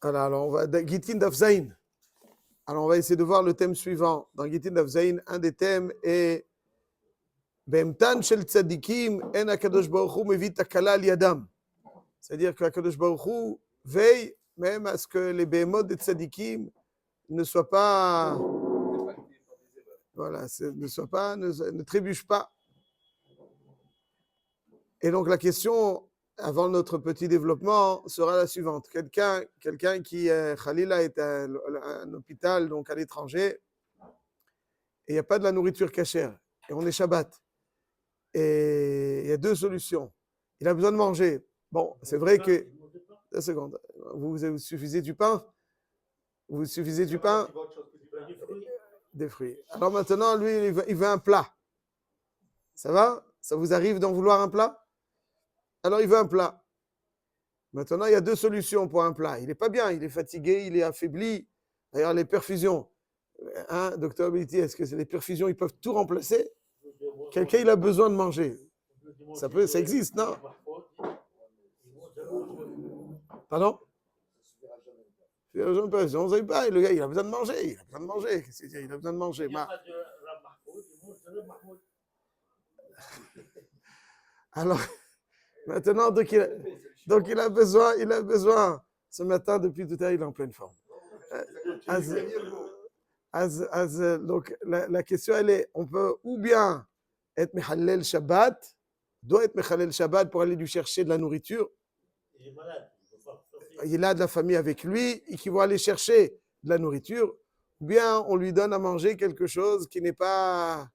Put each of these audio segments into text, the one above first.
Alors on va Gittin Dafzaïn. Alors on va essayer de voir le thème suivant. Dans Gittin Dafzaïn, un des thèmes est Be'emtan shel tzadikim en HaKadosh Baruch Hu mevi takala al yadam. C'est-à-dire que HaKadosh Baruch Hu veille même à ce que les behemoth des tzadikim ne soient pas, voilà, ne trébuchent pas. Et donc la question, avant notre petit développement, sera la suivante. Quelqu'un qui, Khalila, est à un hôpital, donc à l'étranger, et il n'y a pas de la nourriture cachère, et on est Shabbat. Et il y a deux solutions. Il a besoin de manger. Bon, c'est vrai que... 2 secondes. Vous suffisez du pain? Vous suffisez du pain? Des fruits. Alors maintenant, lui, il veut un plat. Ça va? Ça vous arrive d'en vouloir un plat? Alors, il veut un plat. Maintenant, il y a deux solutions pour un plat. Il n'est pas bien, il est fatigué, il est affaibli. D'ailleurs, les perfusions. Hein, docteur Ability, est-ce que les perfusions, ils peuvent tout remplacer? Quelqu'un, il a besoin de manger. Ça existe, non? Pardon? On ne sait pas, le gars, il a besoin de manger. Il a besoin de manger. Il a besoin de manger. Alors, maintenant, donc il a besoin. Ce matin, depuis tout à l'heure, il est en pleine forme. Donc, la question, elle est, on peut ou bien être Mechalel Shabbat, doit être Mechalel Shabbat pour aller lui chercher de la nourriture. Il est malade. Il a de la famille avec lui et qui va aller chercher de la nourriture. Ou bien on lui donne à manger quelque chose qui n'est pas...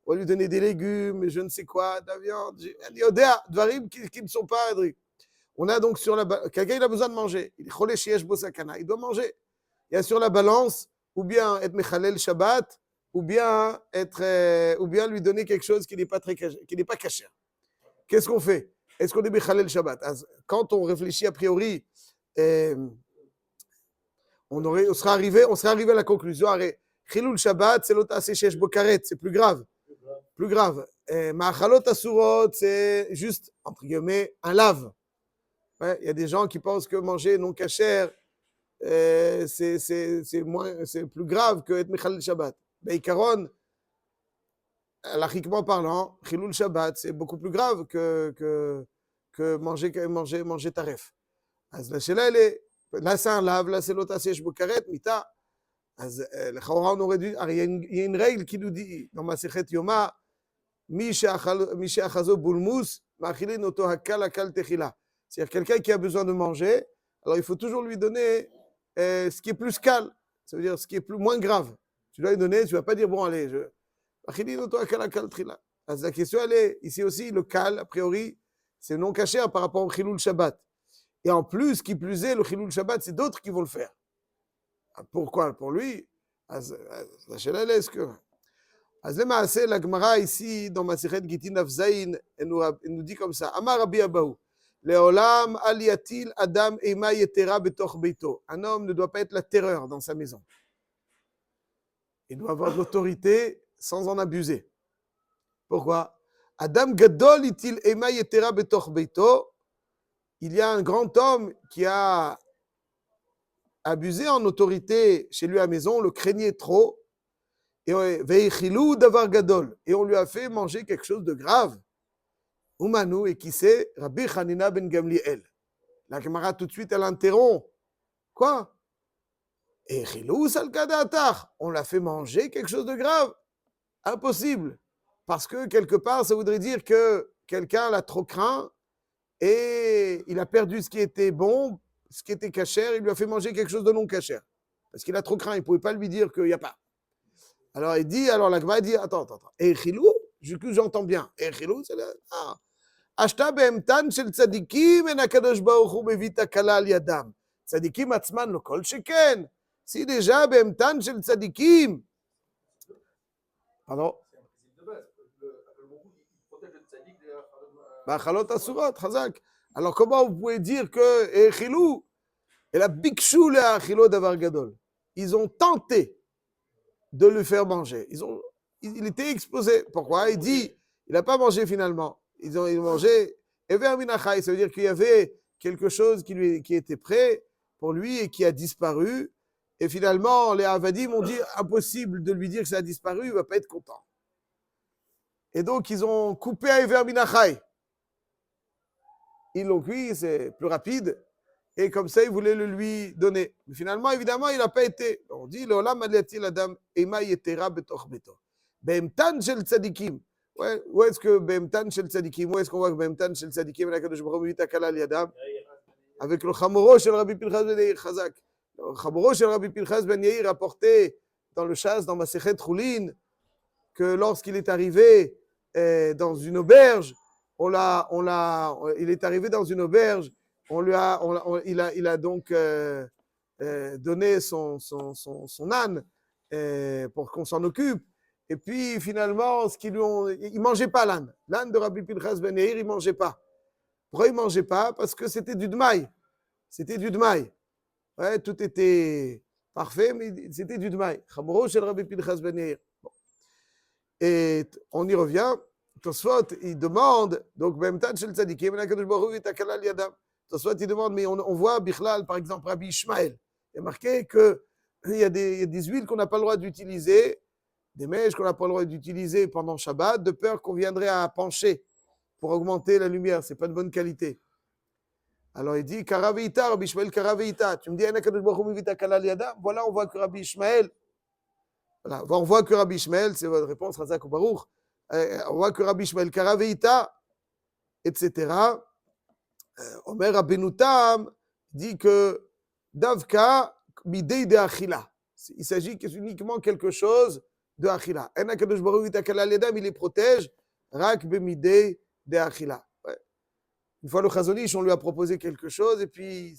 On va lui donner des légumes, je ne sais quoi, de la viande, dvarim qui ne sont pas... On a donc sur la... Quelqu'un, il a besoin de manger. Il doit manger. Il y a sur la balance, ou bien être Mechalel Shabbat, ou bien lui donner quelque chose qui n'est pas caché. Qu'est-ce qu'on fait? Est-ce qu'on est Mechalel Shabbat? Quand on réfléchit a priori, on serait arrivé à la conclusion, Chilul Shabbat, c'est l'otase shesh bokaret, c'est plus grave. Plus grave. Ma'achalot asurot, c'est juste, entre guillemets, un lave. Il y a des gens qui pensent que manger non kasher, c'est plus grave que être Mechalel Shabbat. Beikaron, lachiquement parlant, Chilul Shabbat, c'est beaucoup plus grave que manger taref. La sheila, elle est, là c'est un lave, là c'est l'otase shesh bokaret, mita. On aurait dû, il y a une règle qui nous dit dans Masechet Yoma, Mi she'achazo bulmus, ma'achilin oto hakal hakal techila. C'est-à-dire quelqu'un qui a besoin de manger, alors il faut toujours lui donner ce qui est plus calme, ça veut dire ce qui est moins grave. Tu dois lui donner, tu ne vas pas dire bon allez, ma'achilin oto hakal hakal techila. La question elle est ici aussi le kal, a priori, c'est non caché par rapport au chilul Shabbat. Et en plus, qui plus est, le chilul Shabbat, c'est d'autres qui vont le faire. Pourquoi? Pour lui, la sheila elle est ce que... אז למעשה, לגמרא ici, dans Masechet Gittin Daf Zayin, elle nous dit comme ça, Amar Rabbi Abahu, Leolam al yatil adam ema yetera betoch beito. Un homme ne doit pas être la terreur dans sa maison. Il doit avoir de l'autorité sans en abuser. Pourquoi? Adam gadol itil ema yetera betoch beito. Il y a un grand homme qui a abusé en autorité chez lui à la maison, le craignait trop. Et on lui a fait manger quelque chose de grave. Umanu, et qui c'est? Rabbi Hanina ben Gamliel. La Gemara tout de suite, elle interrompt. Quoi? Et Chilou Salkadatar, on l'a fait manger quelque chose de grave. Impossible. Parce que quelque part, ça voudrait dire que quelqu'un l'a trop craint et il a perdu ce qui était bon, ce qui était cachère, il lui a fait manger quelque chose de non cachère. Parce qu'il a trop craint, il ne pouvait pas lui dire qu'il n'y a pas. Alors il dit, alors la Gemara dit, attends. Et Chilou, j'entends bien. Et Chilou, c'est là. Ashta be'emtan shel tzadikim en HaKadosh Baruch Hu mevi takala al yadam. Tzadikim atzman lo kol sheken. Si déjà be'emtan shel tzadikim. Pardon? Ba'achalot asurot, chazak. Alors comment vous pouvez dire que Chilou, et la bikshu le achilo davar gadol. Ils ont tenté de le faire manger. Il était exposé. Pourquoi? Il dit, il n'a pas mangé finalement. Ils ont mangé. Ever minachai, ça veut dire qu'il y avait quelque chose qui était prêt pour lui et qui a disparu. Et finalement, les Avadim ont dit impossible de lui dire que ça a disparu, il ne va pas être content. Et donc, ils ont coupé à Ever Minachai. Ils l'ont cuit, c'est plus rapide. Et comme ça, ils voulaient le lui donner. Mais finalement, évidemment, il n'a pas été. On dit, L'olam adlati l'adam ema yetera betoch beto. Be'emtan shel tzadikim. Où est-ce que Be'emtan shel tzadikim, où est-ce qu'on voit que Be'emtan shel tzadikim, la Kadosh Baruch Hu takala liadam, avec le Chamoro shel Rabbi Pinchas ben Yair Chazak. Le Chamoro shel Rabbi Pinchas ben Yair rapporté dans le Shas, dans Masechet Choulin, que lorsqu'il est arrivé dans une auberge, il est arrivé dans une auberge, il a donc donné son âne pour qu'on s'en occupe. Et puis finalement, il ne mangeait pas l'âne. L'âne de Rabbi Pinchas ben Yair, il ne mangeait pas. Pourquoi il ne mangeait pas? Parce que c'était du dmaï. C'était du dmaï. Ouais, tout était parfait, mais c'était du dmaï. Chamoro shel Rabbi Pinchas ben Yair. Et on y revient. Tosfot, il demande, donc, Be'emtan shel tzadikim, la Kadosh Baruch Hu takala al yadam. Tosfot, il demande, mais on voit Bichlal, par exemple, Rabbi Ishmael. Il y a marqué qu'il y a des huiles qu'on n'a pas le droit d'utiliser, des mèches qu'on n'a pas le droit d'utiliser pendant Shabbat, de peur qu'on viendrait à pencher pour augmenter la lumière. Ce n'est pas de bonne qualité. Alors il dit, Karaveita, Rabbi Ishmael Karaveita. Tu me dis, Ana Kadosh Baruch Hu takala al yadam. Voilà, on voit que Rabbi Ishmael, voilà, on voit que Rabbi Ishmael, c'est votre réponse, Razak ou Baruch. On voit que Rabbi Ishmael Karaveita, etc. Omer Rabbeinu Tam dit que Davka midei de achila. Il s'agit uniquement quelque chose de achila. En Akadosh Baruch Hu takala al yadam, il les protège. Rak bemidei de achila. Une fois le Chazon Ish, on lui a proposé quelque chose et puis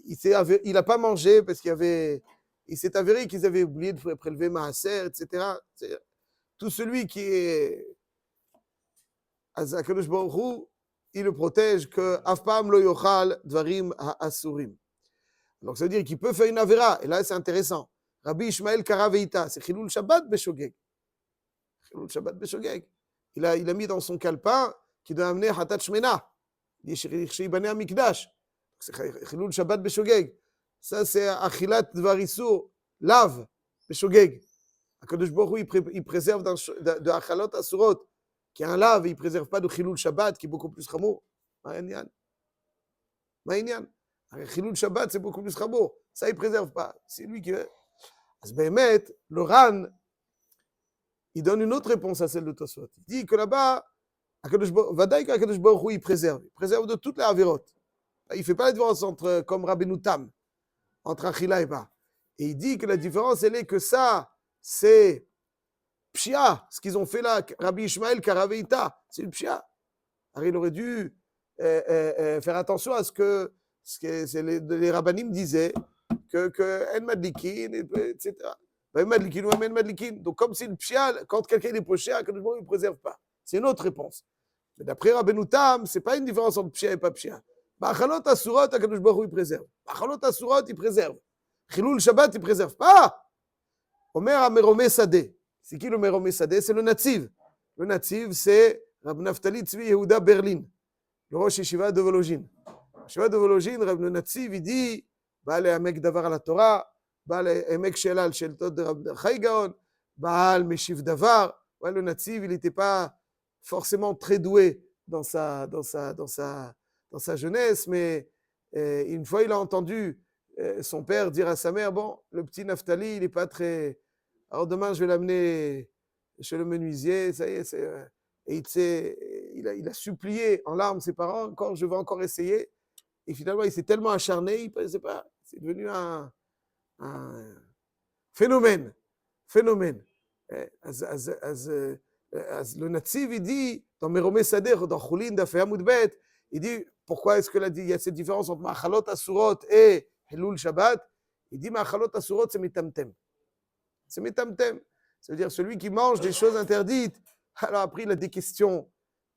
il n'a pas mangé parce il s'est avéré qu'ils avaient oublié de prélever Maaser, etc. Tout celui qui est Akadosh Baruch Hu, il le protège que Afpam lo yochal dvarim ha'asurim. Donc ça veut dire qu'il peut faire une avera. Et là c'est intéressant. Rabbi Ishmael Karaveita, c'est Chilul Shabbat Beshogeg. Chilul Shabbat Beshogeg. Il a mis dans son calepin qui doit amener Hatat Shmena. Il dit Sheibane Amikdash. C'est Chilul Shabbat Beshogeg. Ça c'est Achilat Dvarisur, lave Beshogeg. Akadosh Baruch Hu, il préserve de Achalot Asurot, qui est un lave, il ne préserve pas de Chilul Shabbat, qui est beaucoup plus chamour. Ma'inyan. Chilul Shabbat, c'est beaucoup plus chamour. Ça, il ne préserve pas. C'est lui qui veut. Bémet, le Ran, il donne une autre réponse à celle de Tosfot. Il dit que là-bas, Vadaï qu'Akadosh Baruch Hu, il préserve de toutes les avérotes. Il ne fait pas la différence entre, comme Rabbeinu Tam, entre Achila et pas. Et il dit que la différence, elle est que ça, c'est Pshia, ce qu'ils ont fait là, Rabbi Ishmael Karaveita, c'est le Pshia. Alors il aurait dû faire attention à ce que les rabbanim disaient, que En Madlikin, etc. En Madlikin ou En Madlikin. Donc comme c'est le Pshia, quand quelqu'un est poché, il ne préserve pas. C'est une autre réponse. Mais d'après Rabbeinu Tam, ce n'est pas une différence entre Pshia et pas Pshia. Ba'achalot Asurot, Akadosh Baruch Hu, il préserve. Ba'achalot Asurot, il préserve. Chilul Shabbat, il ne préserve pas. Omer Ameromé Sadeh. C'est qui le Meromé Sadeh? C'est le Natziv. Le Natziv, c'est Rab Naftali Tzvi Yehuda Berlin, le Rosh Yeshiva de Vologine. Yeshiva de Vologine, Rab Natziv, il dit Baal Emek Davar à la Torah, Baal Emek Shelal Sheltot de Rab Chai Gaon, Baal Meshiv Davar. Ouais, le Natziv, il n'était pas forcément très doué dans sa jeunesse, mais une fois, il a entendu son père dire à sa mère, bon, le petit Naftali, il n'est pas très... Alors demain, je vais l'amener chez le menuisier, ça y est, et il a supplié en larmes ses parents, encore, je vais encore essayer. Et finalement, il s'est tellement acharné, il ne pensait pas, c'est devenu un phénomène. Le Natziv, il dit, dans Meromé Sadeh, dans Choulin, Dafei Amud Bet, il dit, pourquoi est-ce qu'il y a cette différence entre Ma'achalot Asurot et Hilul Shabbat? Il dit, Ma'achalot Asurot, c'est Mitamtem. C'est Mitamtem. Ça veut dire celui qui mange des choses interdites. Alors après, il a des questions.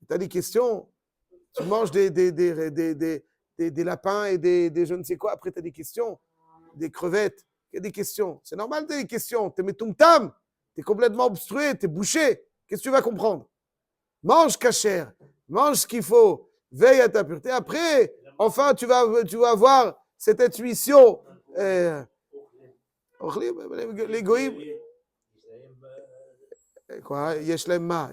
Tu as des questions. Tu manges des lapins et des je ne sais quoi. Après, tu as des questions. Des crevettes. Il y a des questions. C'est normal, tu as des questions. Tu es metumtam. Tu es complètement obstrué. Tu es bouché. Qu'est-ce que tu vas comprendre? Mange kasher. Mange ce qu'il faut. Veille à ta pureté. Après, enfin, tu vas voir cette intuition. Les goïms, quoi, yesh lem ma.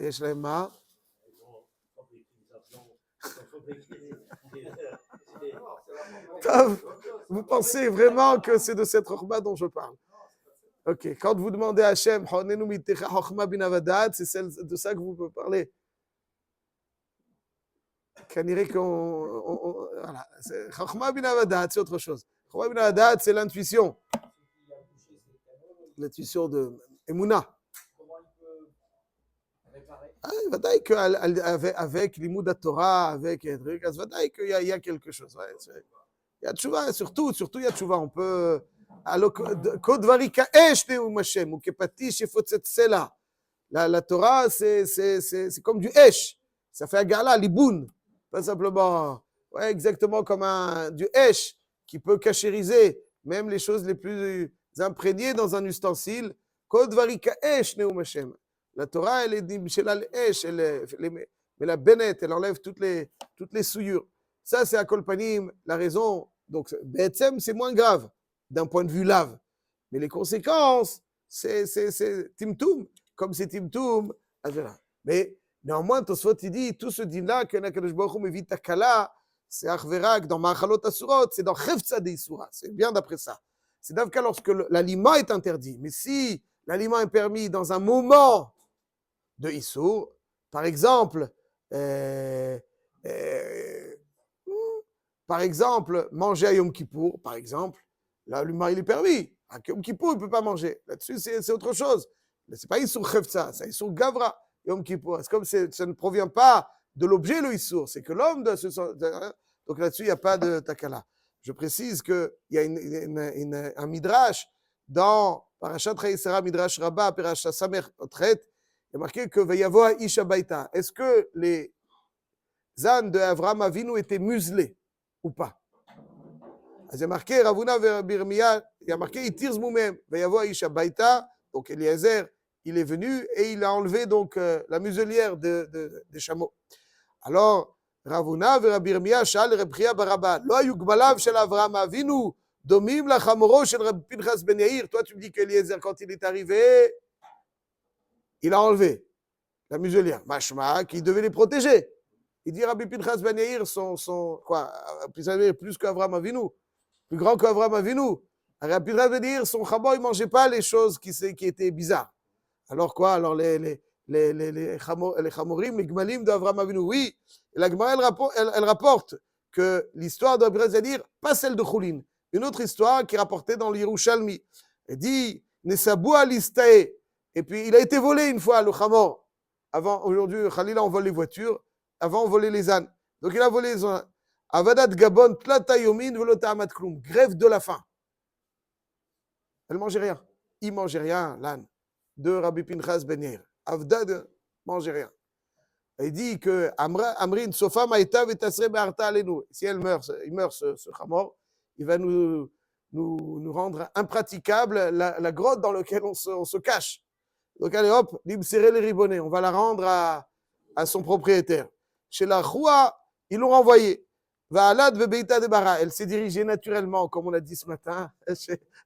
Vous pensez vraiment que c'est de cette chokhma dont je parle? Ok, quand vous demandez à Hachem, c'est de ça que vous pouvez parler. Qu'on dirait qu'on. Voilà. Chokhma bin Avadat, c'est autre chose. Chokhma bin Avadat, c'est l'intuition. L'intuition de Emouna. Avec l'imoud Torah, avec les trucs, il y a quelque chose. Ouais, il y a tchouva, surtout il y a tchouva. On peut. La Torah, c'est comme du esh. Ça fait un gala, liboun. Pas simplement. Ouais, exactement comme du esh qui peut cachériser même les choses les plus imprégnées dans un ustensile. La Torah, elle est dit, mais la Bennett, elle enlève toutes les souillures. Ça, c'est à Kolpanim, la raison. Donc, Betsem, c'est moins grave d'un point de vue lave. Mais les conséquences, c'est Timtum. Comme c'est Timtum, mais néanmoins, Tosfot, il dit, tout ce din-là, que Nakadosh Baruch Hu m'évite Takala, c'est Achverak, dans Ma'achalot Asurot, c'est dans Chefza de Isura. C'est bien d'après ça. C'est d'avka lorsque l'aliment est interdit. Mais si l'aliment est permis dans un moment de Issour, par exemple, manger à Yom Kippour, par exemple, l'aliment il est permis. À Yom Kippour, il ne peut pas manger. Là-dessus, c'est autre chose. Ce n'est pas Issour Chefza, c'est Issour Gavra, Yom Kippour. C'est comme ça ne provient pas de l'objet, le Issour, c'est que l'homme doit se sentir. Donc là-dessus, il n'y a pas de takala. Je précise qu'il y a un midrash dans Parashat Chayesera, Midrash Rabbah, Parashat Samer Otret, il y a marqué que Vayavo Isha Baita. Est-ce que les ânes de Avraham Avinu étaient muselés ou pas? Il y a marqué Ravuna Birmiya, il y a marqué Itir Zmoumem, Vayavo Isha Baita. Donc Eliezer, il est venu et il a enlevé donc la muselière des chameaux. Alors, Ravuna Birmiya Shal Rebchia Baraba, Lo hayu gmalav shel Avraham Avinu, domim la chamoro shel Rabbi Pinchas ben Yair. Toi, tu me dis qu'Eliezer, quand il est arrivé, il a enlevé la muselière. Mashma, qui devait les protéger. Il dit Rabbi Pinchas ben Yair, plus qu'Avraham Avinu, plus grand qu'Avraham Avinu. Rabbi Pinchas ben Yair, son chabot, il ne mangeait pas les choses qui étaient bizarres. Alors quoi? Alors les chamorim, les gmalim d'Avraham Avinu, oui. Et la Gemara, elle rapporte que l'histoire de Rabbi Pinchas, pas celle de Choulin, une autre histoire qui est rapportée dans l'Yerushalmi. Elle dit Nesabou alistae. Et puis, il a été volé une fois, le chamor. Avant, aujourd'hui, Khalila, on vole les voitures. Avant, on volait les ânes. Donc, il a volé les ânes. Avadat Gabon, Tlata Yomin, Velota Amat Kloum. Grève de la faim. Elle ne mangeait rien. Il ne mangeait rien, l'âne. De Rabbi Pinchas ben Yair. Avdad ne mangeait rien. Il dit que Amrin, Sofa Maïta, Vetasre Be'arta Alenu. Si il meurt ce chamor, il va nous rendre impraticable la grotte dans laquelle on se cache. Donc allez hop, libérer les ribonnets, on va la rendre à son propriétaire. Chez la Choua, ils l'ont renvoyée. Va'alad ve'beita de bara. Elle s'est dirigée naturellement, comme on l'a dit ce matin,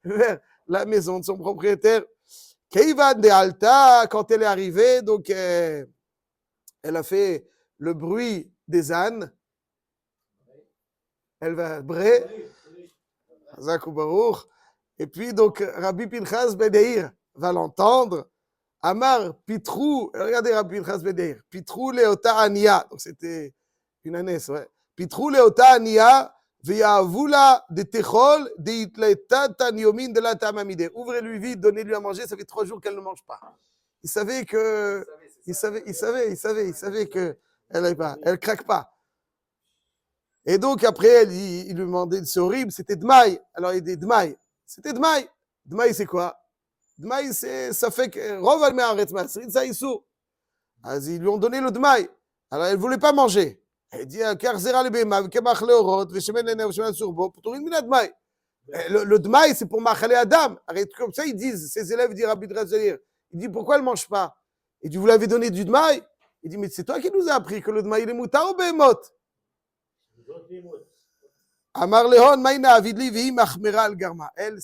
vers la maison de son propriétaire. Keivan de Alta, quand elle est arrivée, donc elle a fait le bruit des ânes. Elle va bré. Hazak Baruch. Et puis donc Rabbi Pinchas ben Yair va l'entendre. Amar Pitrou, regardez Rabbi Pinchas ben Yair, Pitrou leota ania, donc c'était une ânesse, ouais. Pitrou leota ania, ve'yavula de techol, de itletat taniomin de la tamamide. Ouvrez-lui vite, donnez-lui à manger, ça fait 3 jours qu'elle ne mange pas. Il savait que elle craque pas. Et donc après, il lui demandait, c'est horrible, c'était Dmaï. Alors il dit Dmaï, c'était Dmaï. Dmaï c'est quoi? Dmaï, ça fait que Rov Me'aretz Masrid, ça Issou. Ils lui ont donné le Dmaï. Alors elle ne voulait pas manger. Elle dit Karzera le Bema, Kemach Leorot, Veshemen Lenev, Veshemen Surbo, pour tourner une Dmaï. Le Dmaï, c'est pour Machale Adam. Arrête, comme ça, ils disent, ses élèves disent Rabbi Drazalir. Il dit pourquoi elle ne mange pas? Il dit vous l'avez donné du Dmaï? Il dit mais c'est toi qui nous as appris que le Dmaï il est moutar ou Behemot? Amar Lehon, Maïna, Avidli, Vihi, Mahmira, al Garma. Elle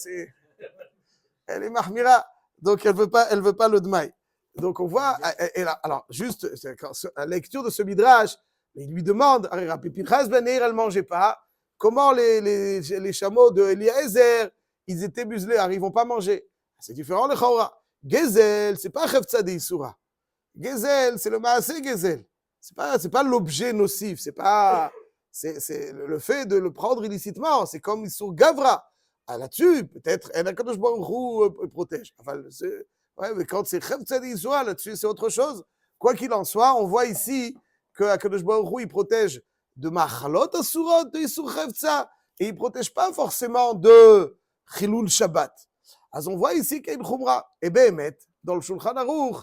est Mahmira, donc elle veut pas le Dmaï. Donc on voit, alors juste, à la lecture de ce Midrash, il lui demande, Pinchas ben Yair, elle ne mangeait pas. Comment les chameaux de Eliezer, ils étaient muselés, alors ils ne vont pas manger. C'est différent le Chaura. Gezel, c'est pas Chefza de Isura. Gezel, c'est le Maasé Gezel. C'est pas l'objet nocif, c'est le fait de le prendre illicitement. C'est comme Isur Gavra. Ah, là-dessus, peut-être, Akadosh Baruch Hu protège. Enfin, ouais, mais quand c'est Chefza de Isura, là-dessus, c'est autre chose. Quoi qu'il en soit, on voit ici que Akadosh Baruch Hu, il protège de Machalot Asurot, de Isur Chefza, et il ne protège pas forcément de Chilul Shabbat. Alors on voit ici qu'il y a une Khumra. Et Béhémet, dans le Shulchan Aruch,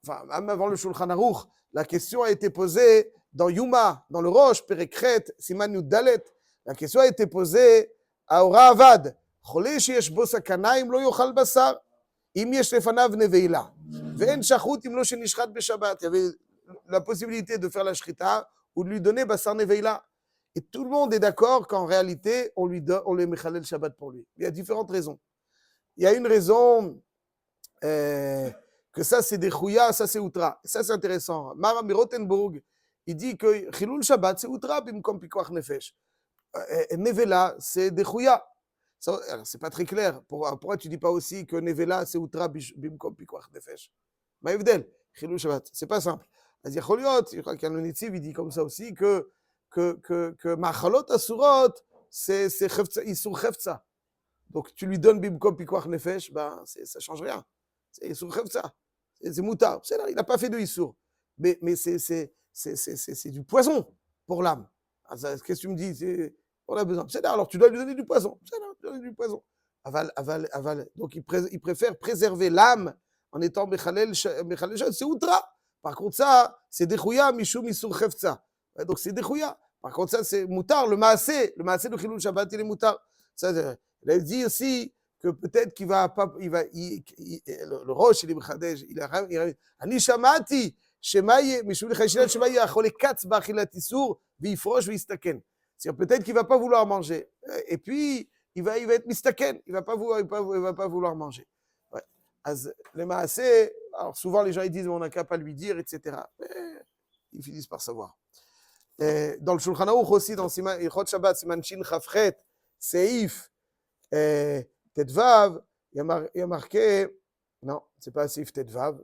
enfin, même avant le Shulchan Aruch, la question a été posée dans Yuma, dans le Rosh, Perekret, Siman Yud Dalet. La question a été posée à Ora Avad. Cholé sheyesh bo sakana im lo yochal basar, im yesh lefanav neveila. Ve'en shachut im lo shenishchat beshabbat. Il y avait la possibilité de faire la shrita ou de lui donner basar neveila. Et tout le monde est d'accord qu'en réalité, on lui mechalel Shabbat pour lui. Il y a différentes raisons. Il y a une raison que ça c'est des chouya, ça c'est outra. Et ça c'est intéressant. Mara Rotenburg, il dit que Chilul Shabbat c'est outra bimkom pikuach nefesh. Nevela c'est des chouya. Alors c'est pas très clair. Pourquoi tu dis pas aussi que Nevela c'est outra bimkom pikuach nefesh? Maïvdel, Chilul Shabbat, c'est pas simple. Il y a le Nitziv, il dit comme ça aussi que Machalot Asurot c'est Isur Chefza. Donc tu lui donnes Bimkom Pikuach Nefesh, ben ça change rien. C'est Isur Chefza. C'est Moutar. Il n'a pas fait de Isur. Mais c'est du poison pour l'âme. Qu'est-ce que tu me dis? On a besoin. Alors tu dois lui donner du poison. Tu dois lui donner du poison. Aval. Donc il préfère préserver l'âme en étant Mechalel Shabbat. C'est Outra. Par contre ça, c'est Dechouya Mishum Isur Chefza. Donc c'est Dechouya. Par contre ça, c'est Moutar. Le Maasé de Chilul Shabbat, il est Moutar. Ça, il a dit aussi que peut-être qu'il va pas, le Roche, il est Bechadej, il a Ani Shamati, Shemaye, Mishul Chashilat Shemaye, Achole Katz Bachilat Isur, Vifrosh Vistaken. C'est-à-dire peut-être qu'il va pas vouloir manger. Et puis, il va être mistaken, il va pas vouloir manger. Ouais. Les Maasé, alors souvent les gens ils disent on n'a qu'à pas lui dire, etc. Mais ils finissent par savoir. Dans le Shulchan Aruch aussi, dans Ilchot Shabbat, Siman Shin Chafret, Seif, Tetvav, il y a marqué, non, c'est pas Seif Tetvav,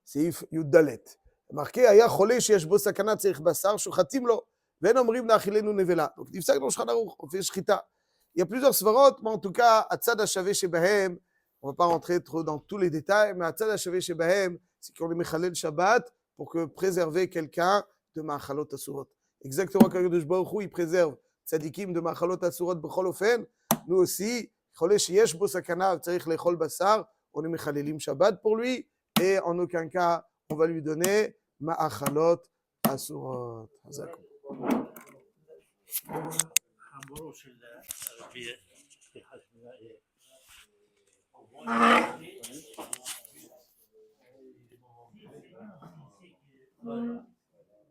Seif Yuddalet. Il y a marqué, Aya Cholé sheyesh bo sakana tzarich basar, shochatim lo, ve'en omrim na'achilenu nevela. Donc, il dit ça dans le Shulchan Aruch, on fait shrita. Il y a plusieurs svarot, mais en tout cas, Atzad HaShaveh Shebahem, on ne va pas rentrer trop dans tous les détails, mais Atzad HaShaveh Shebahem, c'est qu'on est Mechalel Shabbat pour préserver quelqu'un de Machalot Asurot. Exactement comme Akadosh Baruch Hu, il préserve Tzadikim de Machalot Asurot b'chol ofen. Nous aussi, Cholé sheyesh bo sakana tzarich lechol basar, on est Mechalelim Shabbat pour lui, et en aucun cas, on va lui donner Ma'achalot Asurot.